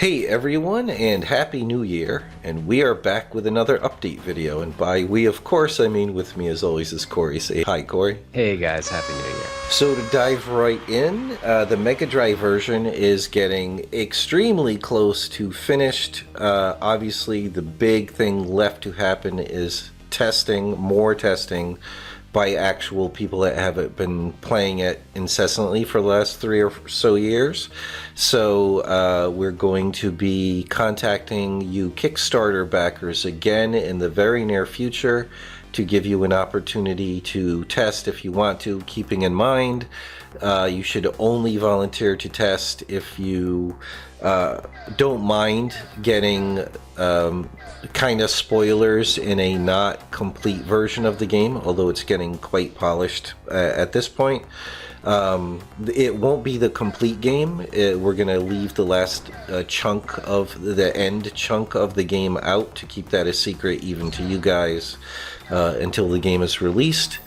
Hey everyone, and Happy New Year, and we are back with another update video, and by we of course I mean with me as always is Corey. Say hi, Corey. Hey guys, Happy New Year. So to dive right in, the MegaDrive version is getting extremely close to finished. Obviously the big thing left to happen is testing, more testing, by actual people that have been playing it incessantly for the last 3 or so years. So we're going to be contacting you Kickstarter backers again in the very near future to give you an opportunity to test if you want to, keeping in mind you should only volunteer to test if you don't mind getting kind of spoilers in a not complete version of the game, although it's getting quite polished at this point. It won't be the complete game. We're gonna leave the last chunk of the end chunk of the game out to keep that a secret even to you guys until the game is released.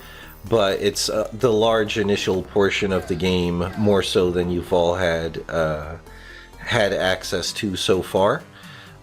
But it's the large initial portion of the game, more so than you've all had access to so far.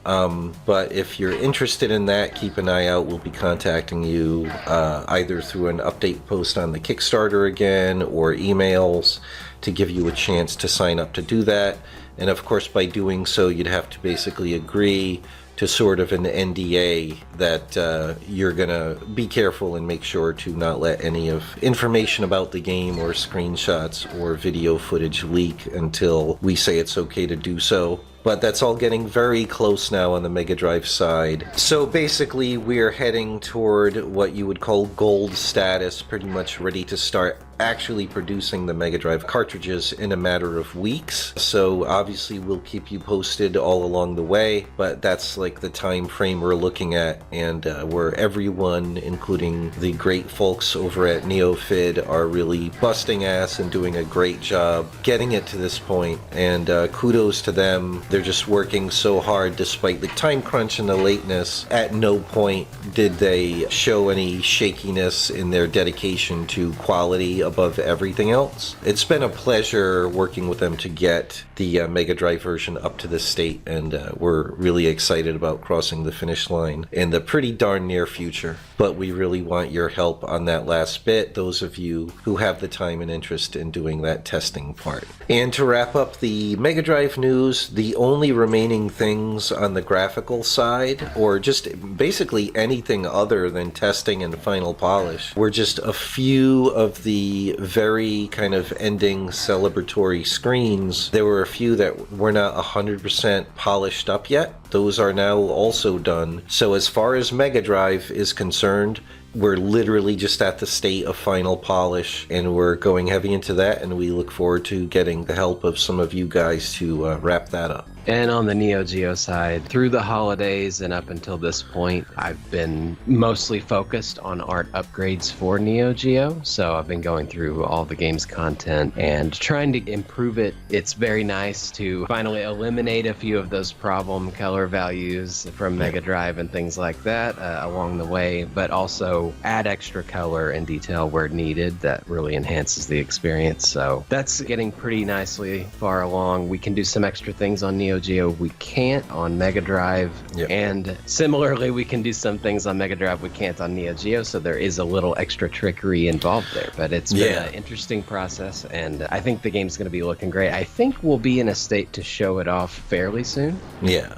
But if you're interested in that, keep an eye out. We'll be contacting you either through an update post on the Kickstarter again or emails to give you a chance to sign up to do that. And of course, by doing so, you'd have to basically agree to sort of an NDA that you're gonna be careful and make sure to not let any of information about the game or screenshots or video footage leak until we say it's okay to do so. But that's all getting very close now on the MegaDrive side. So basically we're heading toward what you would call gold status, pretty much ready to start actually producing the MegaDrive cartridges in a matter of weeks. So obviously we'll keep you posted all along the way, but that's like the time frame we're looking at, and where everyone, including the great folks over at NeoFid, are really busting ass and doing a great job getting it to this point. And kudos to them. They're just working so hard despite the time crunch and the lateness. At no point did they show any shakiness in their dedication to quality above everything else. It's been a pleasure working with them to get the MegaDrive version up to this state, and we're really excited about crossing the finish line in the pretty darn near future. But we really want your help on that last bit, those of you who have the time and interest in doing that testing part. And to wrap up the MegaDrive news, the only remaining things on the graphical side, or just basically anything other than testing and final polish, were just a few of the very kind of ending celebratory screens. There were a few that were not 100% polished up yet. Those are now also done. So as far as MegaDrive is concerned, we're literally just at the state of final polish, and we're going heavy into that, and we look forward to getting the help of some of you guys to wrap that up. And on the Neo Geo side, through the holidays and up until this point, I've been mostly focused on art upgrades for Neo Geo. So I've been going through all the game's content and trying to improve it. It's very nice to finally eliminate a few of those problem color values from MegaDrive and things like that along the way, but also add extra color and detail where needed. That really enhances the experience. So that's getting pretty nicely far along. We can do some extra things on Neo Geo we can't on MegaDrive, and similarly we can do some things on MegaDrive we can't on Neo Geo, so there is a little extra trickery involved there, but it's been an interesting process, and I think the game's going to be looking great. I think we'll be in a state to show it off fairly soon.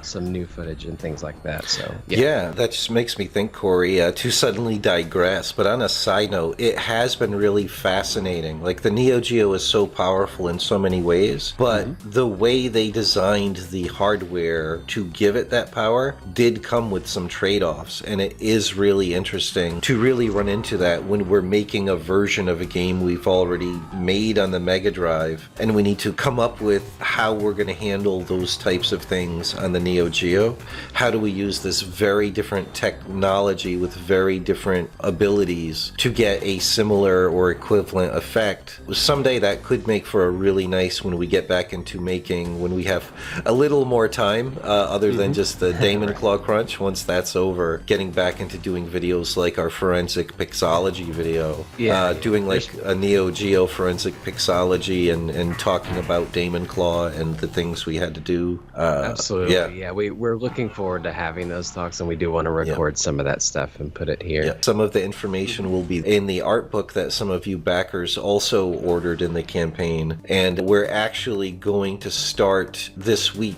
Some new footage and things like that. So that just makes me think, Corey, to suddenly digress, but on a side note, it has been really fascinating. Like, the Neo Geo is so powerful in so many ways, but the way they designed the hardware to give it that power did come with some trade-offs, and it is really interesting to really run into that when we're making a version of a game we've already made on the MegaDrive, and we need to come up with how we're going to handle those types of things on the Neo Geo. How do we use this very different technology with very different abilities to get a similar or equivalent effect? Someday that could make for a really nice, when we get back into making, when we have a little more time, other than just the DaemonClaw crunch. Once that's over, getting back into doing videos like our forensic pixology video, doing like a Neo Geo forensic pixology and talking about DaemonClaw and the things we had to do. Absolutely, yeah. We're looking forward to having those talks, and we do want to record some of that stuff and put it here. Yeah. Some of the information will be in the art book that some of you backers also ordered in the campaign, and we're actually going to start this week,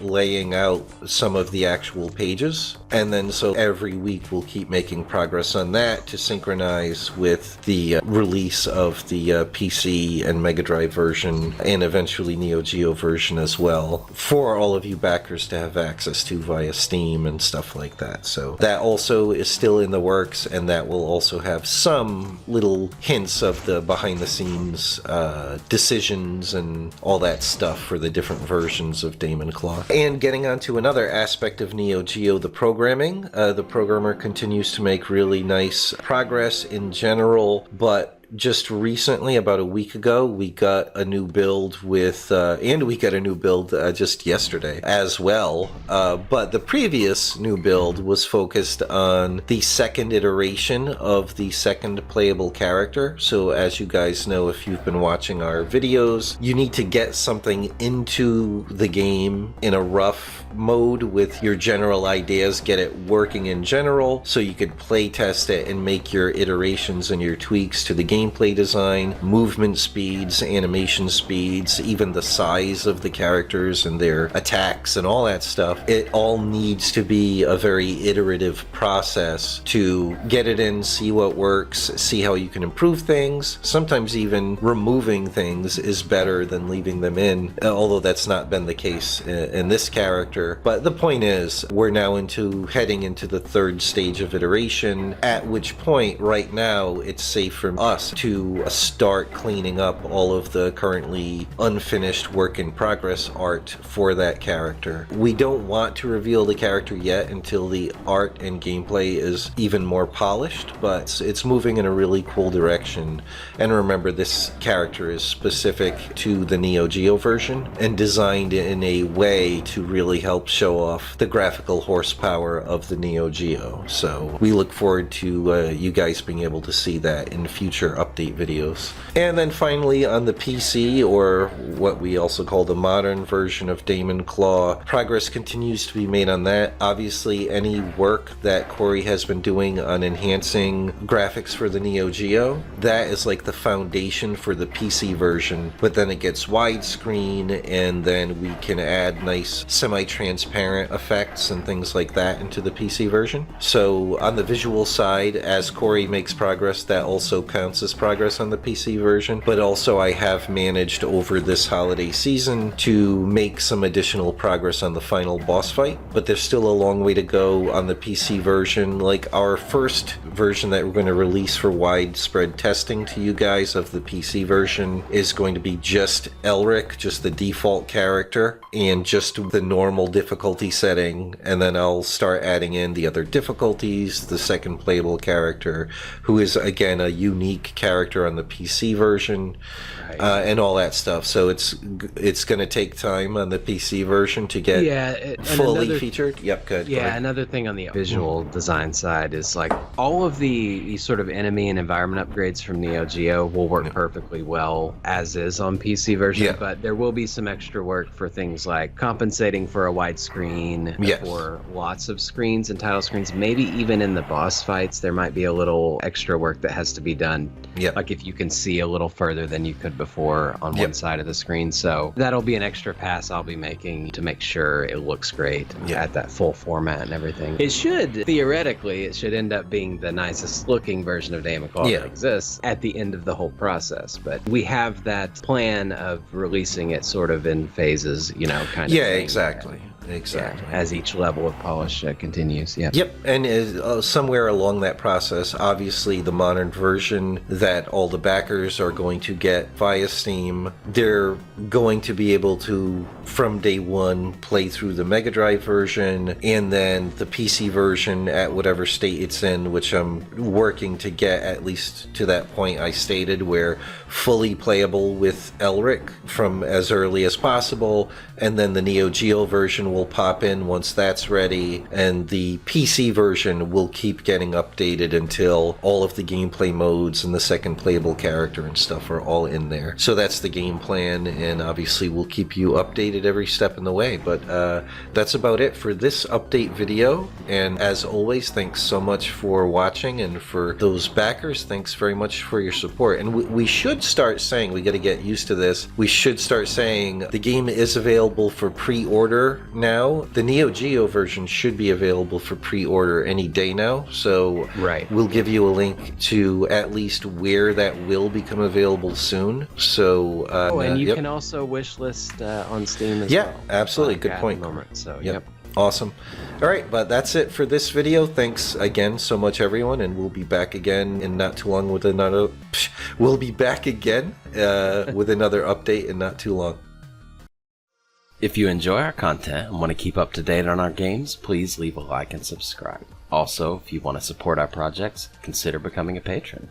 laying out some of the actual pages, and then so every week we'll keep making progress on that to synchronize with the release of the PC and MegaDrive version, and eventually Neo Geo version as well, for all of you backers to have access to via Steam and stuff like that. So that also is still in the works, and that will also have some little hints of the behind the scenes decisions and all that stuff for the different versions of DaemonClaw. And getting on to another aspect of Neo Geo, the programming. The programmer continues to make really nice progress in general, but just recently, about a week ago, we got a new build just yesterday as well. But the previous new build was focused on the second iteration of the second playable character. So as you guys know, if you've been watching our videos, you need to get something into the game in a rough mode with your general ideas, get it working in general, so you could play test it and make your iterations and your tweaks to the gameplay design, movement speeds, animation speeds, even the size of the characters and their attacks and all that stuff. It all needs to be a very iterative process to get it in, see what works, see how you can improve things. Sometimes even removing things is better than leaving them in, although that's not been the case in this character. But the point is, we're now heading into the third stage of iteration, at which point right now it's safe for us to start cleaning up all of the currently unfinished work in progress art for that character. We don't want to reveal the character yet until the art and gameplay is even more polished, but it's moving in a really cool direction. And remember, this character is specific to the Neo Geo version and designed in a way to really help show off the graphical horsepower of the Neo Geo. So we look forward to you guys being able to see that in future update videos. And then finally, on the PC, or what we also call the modern version of DaemonClaw, progress continues to be made on that. Obviously, any work that Corey has been doing on enhancing graphics for the Neo Geo, that is like the foundation for the PC version, but then it gets widescreen, and then we can add nice semi-transparent effects and things like that into the PC version. So on the visual side, as Corey makes progress, that also counts as progress on the PC version. But also I have managed over this holiday season to make some additional progress on the final boss fight, but there's still a long way to go on the PC version. Like our first version that we're going to release for widespread testing to you guys of the PC version is going to be just Elrik, just the default character, and just the normal difficulty setting, and then I'll start adding in the other difficulties, the second playable character, who is again a unique character on the PC version, and all that stuff. So it's going to take time on the PC version to get fully featured. Yep, good. Yeah, another thing on the visual design side is like all of the sort of enemy and environment upgrades from Neo Geo will work perfectly well as is on PC version, but there will be some extra work for things like compensating for a wide screen, for lots of screens and title screens. Maybe even in the boss fights there might be a little extra work that has to be done, like if you can see a little further than you could before on one side of the screen. So that'll be an extra pass I'll be making to make sure it looks great at that full format and everything. It should, theoretically, it should end up being the nicest looking version of DaemonClaw that exists at the end of the whole process. But we have that plan of releasing it sort of in phases, you know, kind of thing. Exactly. exactly. As each level of polish continues. Yeah. Yep, and somewhere along that process, obviously the modern version that all the backers are going to get via Steam, they're going to be able to, from day one, play through the Mega Drive version, and then the PC version at whatever state it's in, which I'm working to get at least to that point I stated, where fully playable with Elrik from as early as possible, and then the Neo Geo version will pop in once that's ready, and the PC version will keep getting updated until all of the gameplay modes and the second playable character and stuff are all in there. So that's the game plan, and obviously we'll keep you updated every step in the way. But that's about it for this update video, and as always, thanks so much for watching, and for those backers, thanks very much for your support. And we should start saying, we got to get used to this, we should start saying the game is available for pre-order now. The Neo Geo version should be available for pre-order any day now, so we'll give you a link to at least where that will become available soon. So and you can also wishlist on Steam as well. Yeah, absolutely. Good point. Moment, so yep. Awesome. All right, but that's it for this video. Thanks again so much, everyone, and we'll be back again in not too long with another. We'll be back again with another update in not too long. If you enjoy our content and want to keep up to date on our games, please leave a like and subscribe. Also, if you want to support our projects, consider becoming a patron.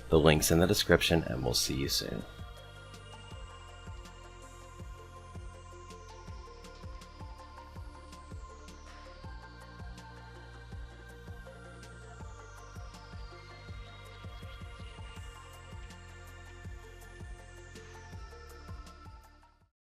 The link's in the description, and we'll see you soon.